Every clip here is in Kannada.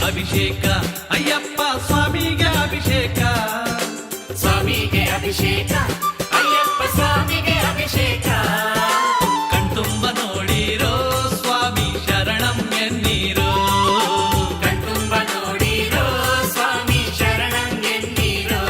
ಅಭಿಷೇಕ ಅಯ್ಯಪ್ಪ ಸ್ವಾಮಿಗೆ ಅಭಿಷೇಕ ಸ್ವಾಮಿಗೆ ಅಭಿಷೇಕ ಅಯ್ಯಪ್ಪ ಸ್ವಾಮಿಗೆ ಅಭಿಷೇಕ ಕಣ್ತುಂಬ ನೋಡಿರೋ ಸ್ವಾಮಿ ಶರಣಂ ಎನ್ನೀರೋ ಕಣ್ತುಂಬ ನೋಡಿರೋ ಸ್ವಾಮಿ ಶರಣಂ ಎನ್ನೀರೋ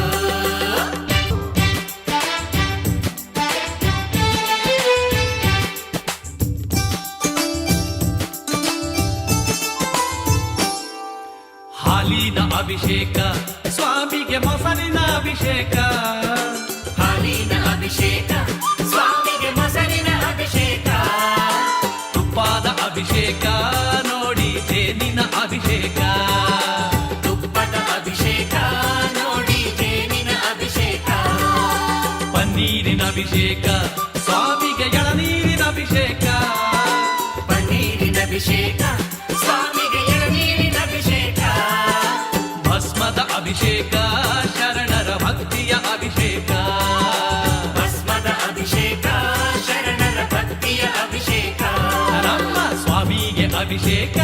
ಹಾಲಿನ ಅಭಿಷೇಕ ಸ್ವಾಮಿಗೆ ಮೊಸರಿನ ಅಭಿಷೇಕ ಹಾಲಿನ ಅಭಿಷೇಕ ಸ್ವಾಮಿಗೆ ಮೊಸರಿನ ಅಭಿಷೇಕ ತುಪ್ಪದ ಅಭಿಷೇಕ ನೋಡಿ ತೇನಿನ ಅಭಿಷೇಕ ತುಪ್ಪದ ಅಭಿಷೇಕ ನೋಡಿ ಜೇನಿನ ಅಭಿಷೇಕ ಪನ್ನೀರಿನ ಅಭಿಷೇಕ ಸ್ವಾಮಿಗೆ ಎಳನೀರಿನ ಅಭಿಷೇಕ ಪನ್ನೀರಿನ ಅಭಿಷೇಕ ಸ್ವಾಮಿಗೆ ಎಳನೀರಿನ ಅಭಿಷೇಕ ಭಸ್ಮದ ಅಭಿಷೇಕ ಶರಣರ ಭಕ್ತಿಯ ಅಭಿಷೇಕ ಭಸ್ಮದ ಅಭಿಷೇಕ ಶರಣರ ಭಕ್ತಿಯ ಅಭಿಷೇಕ ನಮ್ಮ ಸ್ವಾಮಿಗೆ ಅಭಿಷೇಕ